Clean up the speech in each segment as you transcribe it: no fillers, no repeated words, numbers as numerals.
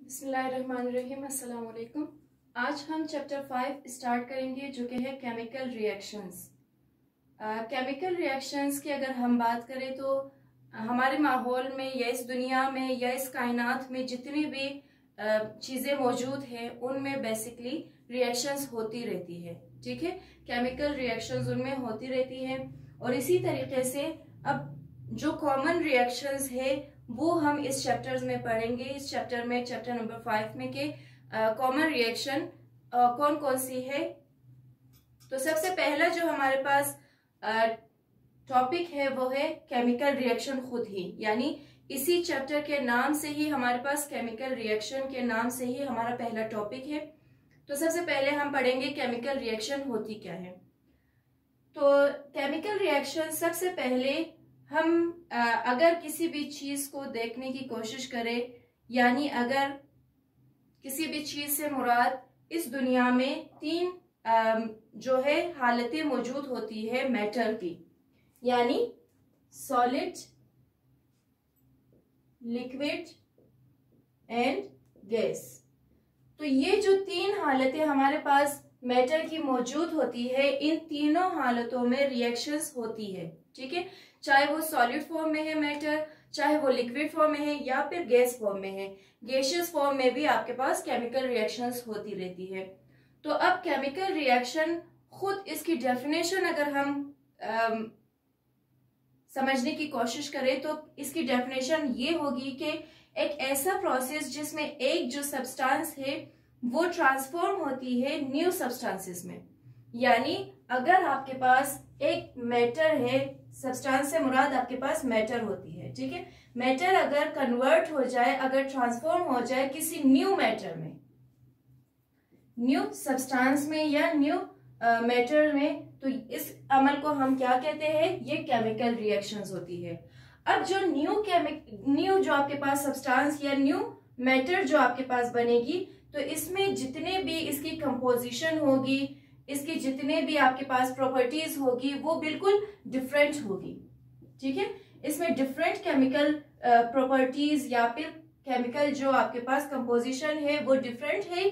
बिस्मिल्लाहिर्रहमानिर्रहीम, अस्सलाम वालेकुम। आज हम चैप्टर 5 स्टार्ट करेंगे जो कि है केमिकल रिएक्शंस। केमिकल रिएक्शंस की अगर हम बात करें तो हमारे माहौल में या इस दुनिया में या इस कायनात में जितनी भी चीज़ें मौजूद हैं उनमें बेसिकली रिएक्शंस होती रहती है। ठीक है, केमिकल रिएक्शंस उनमें होती रहती है। और इसी तरीके से अब जो कॉमन रिएक्शंस है वो हम इस चैप्टर्स में पढ़ेंगे। इस चैप्टर में, चैप्टर नंबर 5 में के कॉमन रिएक्शन कौन कौन सी है। तो सबसे पहला जो हमारे पास टॉपिक है वो है केमिकल रिएक्शन खुद ही, यानी इसी चैप्टर के नाम से ही हमारे पास केमिकल रिएक्शन के नाम से ही हमारा पहला टॉपिक है। तो सबसे पहले हम पढ़ेंगे केमिकल रिएक्शन होती क्या है। तो केमिकल रिएक्शन सबसे पहले हम अगर किसी भी चीज को देखने की कोशिश करें, यानी अगर किसी भी चीज से मुराद इस दुनिया में तीन जो है हालतें मौजूद होती है मैटर की, यानी सॉलिड, लिक्विड एंड गैस। तो ये जो तीन हालतें हमारे पास मैटर की मौजूद होती है, इन तीनों हालतों में रिएक्शंस होती है। ठीक है, चाहे वो सॉलिड फॉर्म में है मैटर, चाहे वो लिक्विड फॉर्म में है या फिर गैस फॉर्म में है। गैसियस फॉर्म में भी आपके पास केमिकल रिएक्शंस होती रहती है। तो अब केमिकल रिएक्शन खुद, इसकी डेफिनेशन अगर हम समझने की कोशिश करें तो इसकी डेफिनेशन ये होगी कि एक ऐसा प्रोसेस जिसमें एक जो सब्सटेंस है वो ट्रांसफॉर्म होती है न्यू सब्सटेंसेस में। यानी अगर आपके पास एक मैटर है, सब्सटेंस से मुराद आपके पास मैटर होती है। ठीक है, मैटर अगर कन्वर्ट हो जाए, अगर ट्रांसफॉर्म हो जाए किसी न्यू मैटर में, न्यू सब्सटेंस में या न्यू मैटर में, तो इस अमल को हम क्या कहते हैं, ये केमिकल रिएक्शंस होती है। अब जो न्यू जो आपके पास सब्सटेंस या न्यू मैटर जो आपके पास बनेगी, तो इसमें जितने भी इसकी कंपोजिशन होगी, इसकी जितने भी आपके पास प्रॉपर्टीज होगी वो बिल्कुल डिफरेंट होगी। ठीक है, इसमें डिफरेंट केमिकल प्रॉपर्टीज या फिर केमिकल जो आपके पास कंपोजिशन है वो डिफरेंट है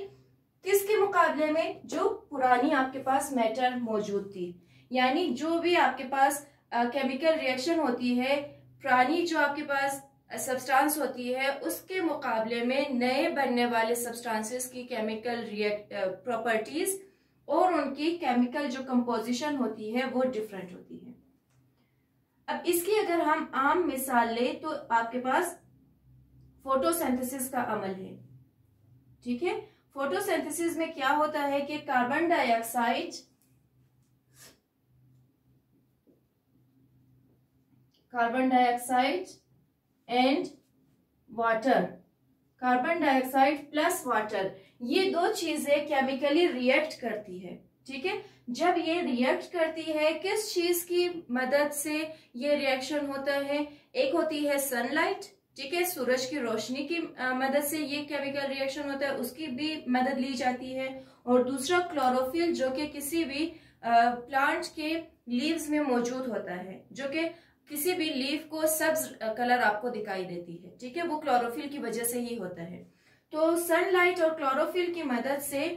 किसके मुकाबले में, जो पुरानी आपके पास मैटर मौजूद थी। यानी जो भी आपके पास केमिकल रिएक्शन होती है, पुरानी जो आपके पास सब्सटेंस होती है उसके मुकाबले में नए बनने वाले सब्सटेंसेस की केमिकल प्रॉपर्टीज और उनकी केमिकल जो कंपोजिशन होती है वो डिफरेंट होती है। अब इसकी अगर हम आम मिसाल लें तो आपके पास फोटोसिंथेसिस का अमल है। ठीक है, फोटोसिंथेसिस में क्या होता है कि carbon dioxide and water, carbon dioxide plus water, ये दो चीजें केमिकली रिएक्ट करती है। ठीक है, जब ये रिएक्ट करती है, किस चीज की मदद से ये रिएक्शन होता है, एक होती है सनलाइट, ठीक है, सूरज की रोशनी की मदद से ये केमिकल रिएक्शन होता है, उसकी भी मदद ली जाती है। और दूसरा क्लोरोफिल जो कि किसी भी प्लांट के लीव्स में मौजूद होता है, जो कि किसी भी लीफ को सब्ज कलर आपको दिखाई देती है। ठीक है, वो क्लोरोफिल की वजह से ही होता है। तो सनलाइट और क्लोरोफिल की मदद से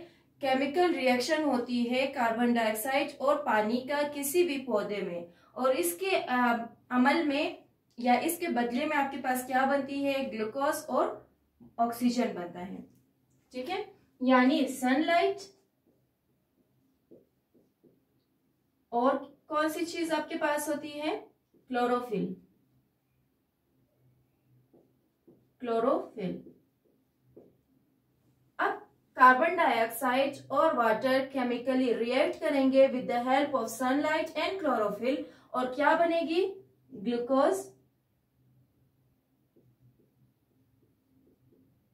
केमिकल रिएक्शन होती है कार्बन डाइऑक्साइड और पानी का किसी भी पौधे में, और इसके अमल में या इसके बदले में आपके पास क्या बनती है, ग्लूकोज और ऑक्सीजन बनता है। ठीक है, यानी सनलाइट और कौन सी चीज आपके पास होती है, क्लोरोफिल। अब कार्बन डाइऑक्साइड और वाटर केमिकली रिएक्ट करेंगे with the help of sunlight and chlorophyll, और क्या बनेगी, ग्लूकोज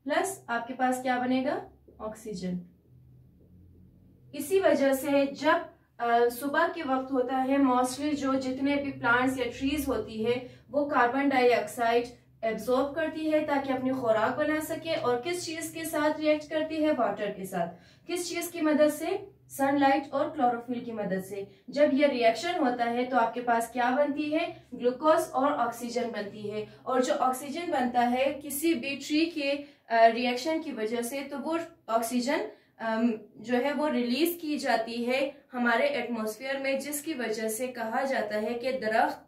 प्लस आपके पास क्या बनेगा, ऑक्सीजन। इसी वजह से जब सुबह के वक्त होता है, मोस्टली जो जितने भी प्लांट्स या ट्रीज होती है वो कार्बन डाइऑक्साइड एब्जॉर्ब करती है ताकि अपनी खुराक बना सके, और किस चीज के साथ रिएक्ट करती है, वाटर के साथ। किस चीज की मदद से, सनलाइट और क्लोरोफिल की मदद से। जब ये रिएक्शन होता है तो आपके पास क्या बनती है, ग्लूकोज और ऑक्सीजन बनती है, और जो ऑक्सीजन बनता है किसी भी ट्री के रिएक्शन की वजह से, तो वो ऑक्सीजन जो है वो रिलीज की जाती है हमारे एटमॉस्फेयर में, जिसकी वजह से कहा जाता है कि दरख्त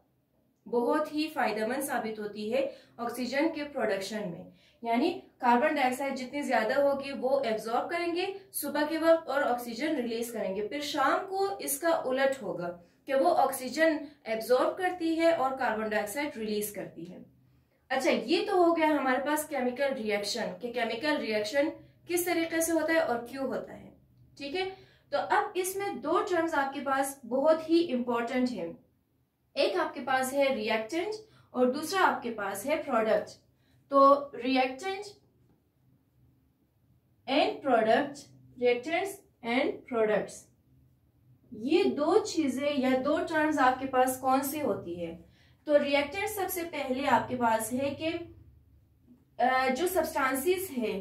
बहुत ही फायदेमंद साबित होती है ऑक्सीजन के प्रोडक्शन में। यानी कार्बन डाइऑक्साइड जितनी ज्यादा होगी वो एब्जॉर्ब करेंगे सुबह के वक्त और ऑक्सीजन रिलीज करेंगे, फिर शाम को इसका उलट होगा कि वो ऑक्सीजन एब्जॉर्ब करती है और कार्बन डाइऑक्साइड रिलीज करती है। अच्छा, ये तो हो गया हमारे पास केमिकल रिएक्शन कि केमिकल रिएक्शन किस तरीके से होता है और क्यों होता है। ठीक है, तो अब इसमें दो टर्म्स आपके पास बहुत ही इंपॉर्टेंट है। एक आपके पास है रिएक्टेंट और दूसरा आपके पास है प्रोडक्ट। तो reactant and product, reactants and products, ये दो चीजें या दो टर्म्स आपके पास कौन सी होती है? तो रिएक्टेंट सबसे पहले आपके पास है कि जो सब्सटेंसेस है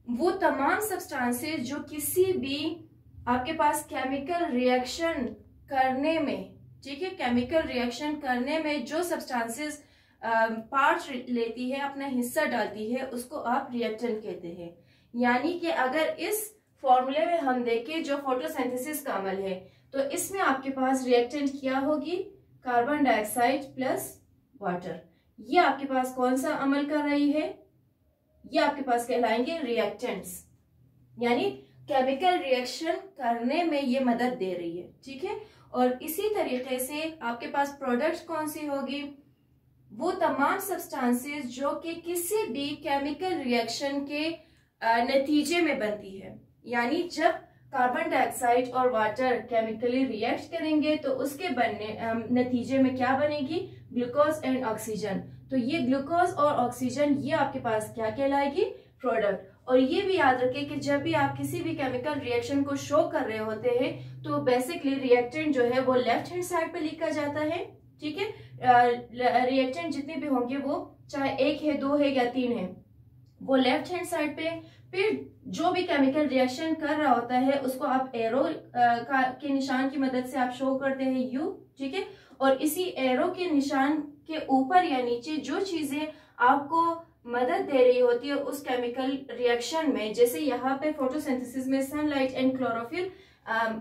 वो तमाम सब्सटेंसेस जो किसी भी आपके पास केमिकल रिएक्शन करने में, ठीक है, केमिकल रिएक्शन करने में जो सब्सटेंसेस पार्ट लेती है, अपना हिस्सा डालती है, उसको आप रिएक्टेंट कहते हैं। यानी कि अगर इस फॉर्मूले में हम देखें जो फोटोसिंथेसिस का अमल है, तो इसमें आपके पास रिएक्टेंट क्या होगी? Carbon dioxide plus water. ये आपके पास कौन सा अमल कर रही है? ये आपके पास कहलाएंगे रिएक्टेंट्स, यानी केमिकल रिएक्शन करने में ये मदद दे रही है। ठीक है, और इसी तरीके से आपके पास प्रोडक्ट कौन सी होगी? वो तमाम सब्सटेंसेस जो कि किसी भी केमिकल रिएक्शन के नतीजे में बनती है। यानी जब कार्बन डाइऑक्साइड और वाटर केमिकली रिएक्ट करेंगे तो उसके बनने नतीजे में क्या बनेगी? Glucose and oxygen. तो ये ग्लूकोज और ऑक्सीजन ये आपके पास क्या कहलाएगी? प्रोडक्ट। और ये भी याद रखें कि जब भी आप किसी भी केमिकल रिएक्शन को शो कर रहे होते हैं तो बेसिकली रिएक्टेंट जो है वो लेफ्ट हैंड साइड पे लिखा जाता है। ठीक है, रिएक्टेंट जितने भी होंगे वो चाहे एक है, दो है या तीन है, वो लेफ्ट हैंड साइड पे। फिर जो भी केमिकल रिएक्शन कर रहा होता है उसको आप एरो के निशान की मदद से आप शो करते हैं यू। ठीक है, और इसी एरो के निशान के ऊपर या नीचे जो चीजें आपको मदद दे रही होती है उस केमिकल रिएक्शन में, जैसे यहाँ पे फोटोसिंथेसिस में सनलाइट एंड क्लोरोफिल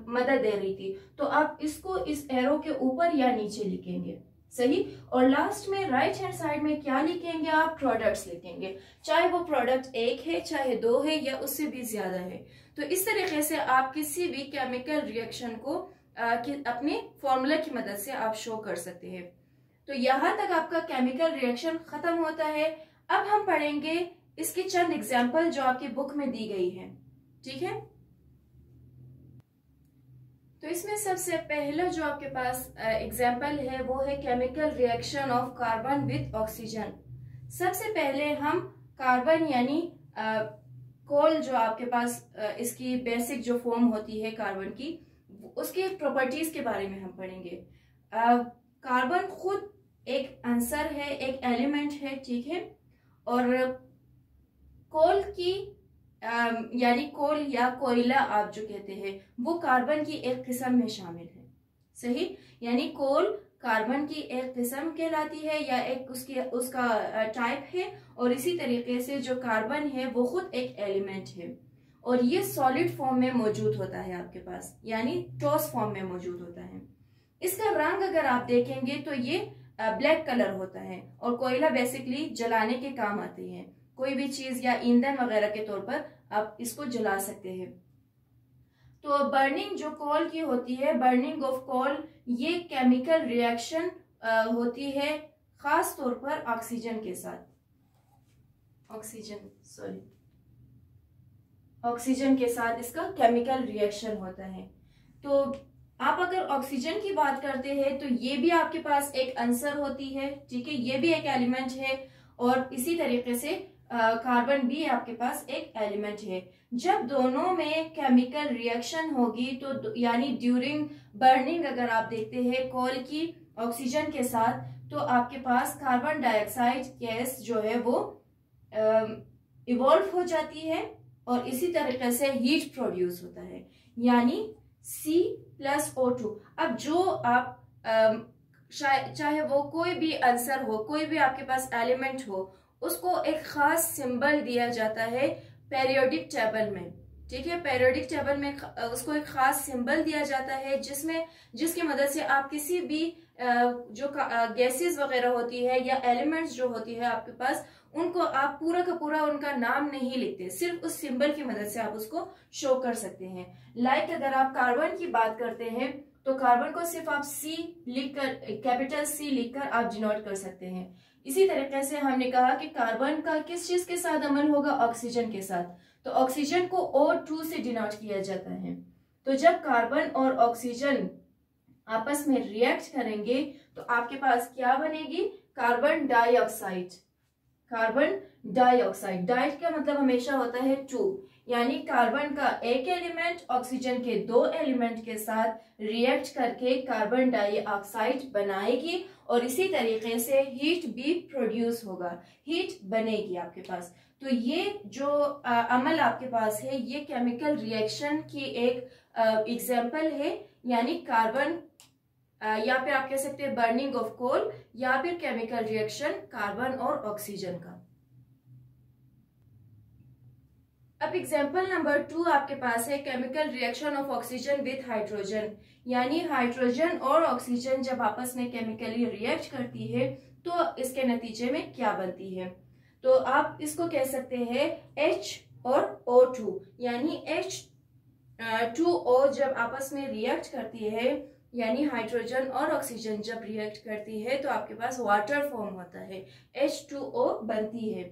मदद दे रही थी, तो आप इसको इस एरो के ऊपर या नीचे लिखेंगे। सही, और लास्ट में राइट हैंड साइड में क्या लिखेंगे? आप प्रोडक्ट्स लिखेंगे, चाहे वो प्रोडक्ट एक है, चाहे दो है या उससे भी ज्यादा है। तो इस तरीके से आप किसी भी केमिकल रिएक्शन को अपने फॉर्मूला की मदद से आप शो कर सकते हैं। तो यहाँ तक आपका केमिकल रिएक्शन खत्म होता है। अब हम पढ़ेंगे इसके चंद एग्जाम्पल जो आपकी बुक में दी गई है। ठीक है, तो इसमें सबसे पहला जो आपके पास एग्जाम्पल है वो है chemical reaction of carbon with oxygen. सबसे पहले हम कार्बन यानी कोल जो आपके पास इसकी बेसिक जो फॉर्म होती है कार्बन की, उसकी प्रॉपर्टीज के बारे में हम पढ़ेंगे। कार्बन खुद एक आंसर है, एक एलिमेंट है। ठीक है, और कोल की यानी कोल या कोयला आप जो कहते हैं वो कार्बन की एक किस्म में शामिल है। सही, यानी कोल कार्बन की एक किस्म कहलाती है या एक उसका टाइप है, और इसी तरीके से जो कार्बन है वो खुद एक एलिमेंट है और ये सॉलिड फॉर्म में मौजूद होता है आपके पास, यानी ठोस फॉर्म में मौजूद होता है। इसका रंग अगर आप देखेंगे तो ये ब्लैक कलर होता है, और कोयला बेसिकली जलाने के काम आती है। कोई भी चीज या ईंधन वगैरह के तौर पर आप इसको जला सकते हैं। तो बर्निंग जो कोल की होती है, बर्निंग ऑफ कोल, ये केमिकल रिएक्शन होती है खास तौर पर ऑक्सीजन के साथ, ऑक्सीजन के साथ इसका केमिकल रिएक्शन होता है। तो आप अगर ऑक्सीजन की बात करते हैं तो ये भी आपके पास एक आंसर होती है। ठीक है, ये भी एक एलिमेंट है, और इसी तरीके से कार्बन भी आपके पास एक एलिमेंट है। जब दोनों में केमिकल रिएक्शन होगी तो यानी ड्यूरिंग बर्निंग अगर आप देखते हैं कोल की ऑक्सीजन के साथ, तो आपके पास कार्बन डाइऑक्साइड गैस जो है वो इवॉल्व हो जाती है और इसी तरीके से हीट प्रोड्यूस होता है, यानी C+O2। अब जो आप चाहे वो कोई भी आंसर हो, कोई भी आपके पास एलिमेंट हो, उसको एक खास सिंबल दिया जाता है पीरियोडिक टेबल में। ठीक है, पीरियोडिक टेबल में उसको एक खास सिंबल दिया जाता है जिसकी मदद से आप किसी भी जो गैसेस वगैरह होती है या एलिमेंट्स जो होती है आपके पास, उनको आप पूरा का पूरा उनका नाम नहीं लिखते, सिर्फ उस सिंबल की मदद से आप उसको शो कर सकते हैं। लाइक अगर आप कार्बन की बात करते हैं तो कार्बन को सिर्फ आप सी लिखकर, कैपिटल सी लिखकर आप डिनोट कर सकते हैं। इसी तरीके से हमने कहा कि कार्बन का किस चीज के साथ अमल होगा, ऑक्सीजन के साथ, तो ऑक्सीजन को O2 से डिनोट किया जाता है। तो जब कार्बन और ऑक्सीजन आपस में रिएक्ट करेंगे तो आपके पास क्या बनेगी, carbon dioxide. Carbon dioxide, di का मतलब हमेशा होता है 2, यानी कार्बन का एक एलिमेंट ऑक्सीजन के 2 एलिमेंट के साथ रिएक्ट करके कार्बन डाइऑक्साइड बनाएगी और इसी तरीके से हीट भी प्रोड्यूस होगा, हीट बनेगी आपके पास। तो ये जो अमल आपके पास है ये केमिकल रिएक्शन की एक एग्जाम्पल है, यानी कार्बन या फिर आप कह सकते हैं बर्निंग ऑफ कोल, या फिर केमिकल रिएक्शन कार्बन और ऑक्सीजन का। अब एग्जाम्पल नंबर 2 आपके पास है chemical reaction of oxygen with hydrogen, यानी हाइड्रोजन और ऑक्सीजन जब आपस में केमिकली रिएक्ट करती है तो इसके नतीजे में क्या बनती है। तो आप इसको कह सकते हैं H और O2, यानी H2O जब आपस में रिएक्ट करती है, यानी हाइड्रोजन और ऑक्सीजन जब रिएक्ट करती है तो आपके पास वाटर फॉर्म होता है, H2O बनती है।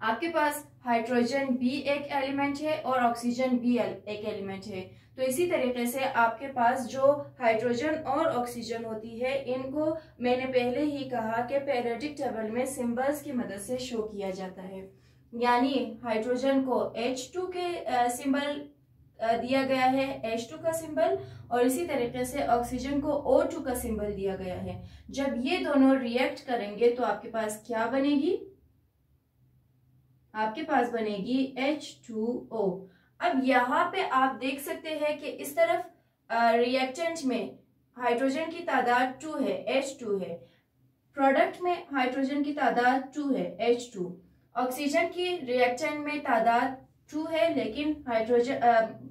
आपके पास हाइड्रोजन भी एक एलिमेंट है और ऑक्सीजन भी एक एलिमेंट है। तो इसी तरीके से आपके पास जो हाइड्रोजन और ऑक्सीजन होती है, इनको मैंने पहले ही कहा कि पीरियोडिक टेबल में सिंबल्स की मदद से शो किया जाता है, यानी हाइड्रोजन को H2 के सिंबल दिया गया है, H2 का सिंबल, और इसी तरीके से ऑक्सीजन को O2 का सिंबल दिया गया है। जब ये दोनों रिएक्ट करेंगे तो आपके पास क्या बनेगी, आपके पास बनेगी H2O। अब यहाँ पे आप देख सकते हैं कि इस तरफ रिएक्टेंट में हाइड्रोजन की तादाद 2 है, H2 है, प्रोडक्ट में हाइड्रोजन की तादाद 2 है, H2, ऑक्सीजन की रिएक्टेंट में तादाद 2 है, लेकिन हाइड्रोजन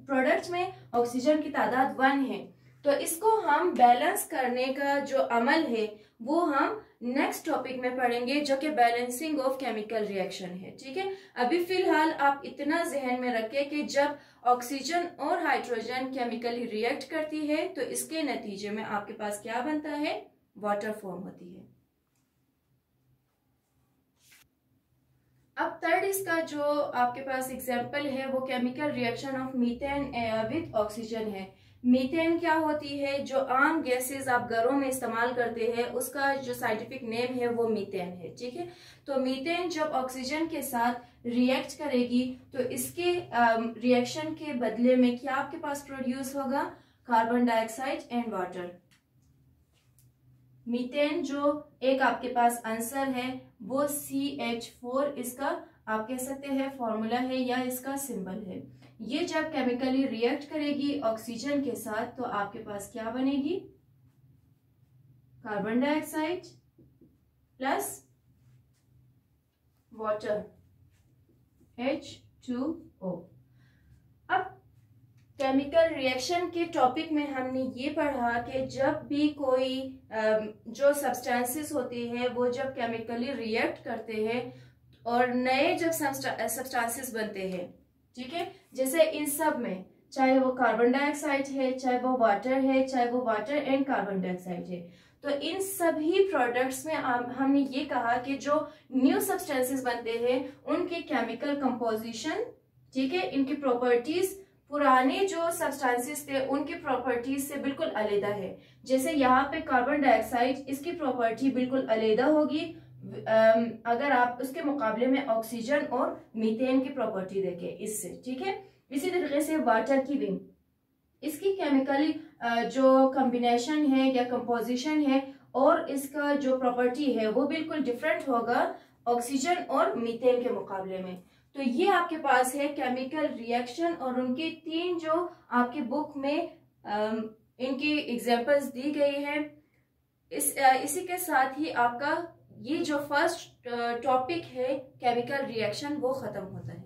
प्रोडक्ट में ऑक्सीजन की तादाद 1 है। तो इसको हम बैलेंस करने का जो अमल है वो हम नेक्स्ट टॉपिक में पढ़ेंगे, जो कि बैलेंसिंग ऑफ केमिकल रिएक्शन है। ठीक है, अभी फिलहाल आप इतना जहन में रखें कि जब ऑक्सीजन और हाइड्रोजन केमिकली रिएक्ट करती है तो इसके नतीजे में आपके पास क्या बनता है, वाटर फॉर्म होती है। अब थर्ड इसका जो आपके पास एग्जाम्पल है वो chemical reaction of methane with oxygen है। मीथेन क्या होती है, जो आम गैसेस आप घरों में इस्तेमाल करते हैं उसका जो साइंटिफिक नेम है वो मीथेन है। ठीक है, तो मीथेन जब ऑक्सीजन के साथ रिएक्ट करेगी तो इसके रिएक्शन के बदले में क्या आपके पास प्रोड्यूस होगा, carbon dioxide and water. Methane जो एक आपके पास आंसर है वो CH4 इसका आप कह सकते हैं फॉर्मूला है या इसका सिंबल है। ये जब केमिकली रिएक्ट करेगी ऑक्सीजन के साथ तो आपके पास क्या बनेगी, carbon dioxide plus water, H2O। अब केमिकल रिएक्शन के टॉपिक में हमने ये पढ़ा कि जब भी कोई जो सब्सटेंसेस होते हैं वो जब केमिकली रिएक्ट करते हैं और नए जब सब्सटेंसेस बनते हैं, ठीक है, जैसे इन सब में चाहे वो कार्बन डाइऑक्साइड है, चाहे वो वाटर है, चाहे वो वाटर एंड कार्बन डाइऑक्साइड है, तो इन सभी प्रोडक्ट्स में हमने ये कहा कि जो न्यू सब्सटेंसेस बनते हैं उनके केमिकल कंपोजिशन, ठीक है, इनकी प्रॉपर्टीज पुराने जो सब्सटेंसेस थे उनकी प्रॉपर्टीज से बिल्कुल अलग है। जैसे यहाँ पे कार्बन डाइऑक्साइड, इसकी प्रॉपर्टी बिल्कुल अलग होगी अगर आप उसके मुकाबले में ऑक्सीजन और मीथेन की प्रॉपर्टी देखें इससे। ठीक है, इसी तरीके से वाटर की भी इसकी केमिकली जो कॉम्बिनेशन है या कंपोजिशन है और इसका जो प्रॉपर्टी है वो बिल्कुल डिफरेंट होगा ऑक्सीजन और मीथेन के मुकाबले में। तो ये आपके पास है केमिकल रिएक्शन और उनकी 3 जो आपके बुक में इनकी एग्जांपल्स दी गई है। इसी के साथ ही आपका ये जो फर्स्ट टॉपिक है केमिकल रिएक्शन वो खत्म होता है।